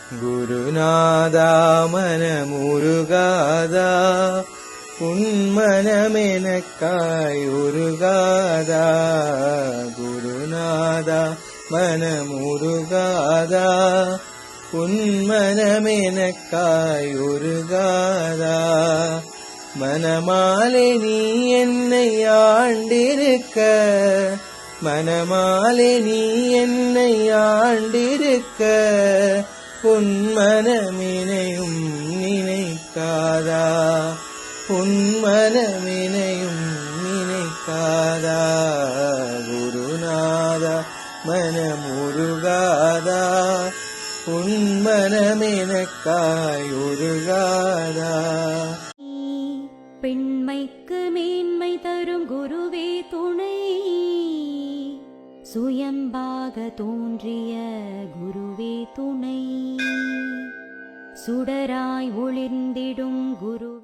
குருநாதா மனமுருகாதா உன்மனமெனக்காய் உருகாதா. குருநாதா மனமுருகாதா உன்மனமெனக்காய் உருகாதா. மனமாலே நீ என்னை ஆண்டிருக்க, மனமாலே நீ என்னை ஆண்டிருக்க, உன் மனமினையும் நினைக்காதா, உன் மனமினையும் நினைக்காதா. குருநாதா மனமுருகாதா உன் மனமெனக்காய் உருகாதா. பெண்மைக்கு மேன்மை தரும் குருவே துணை, சுயம்பாக தோன்றிய குருவே துணை, சுடராய் ஒளிர்ந்திடும் குருவே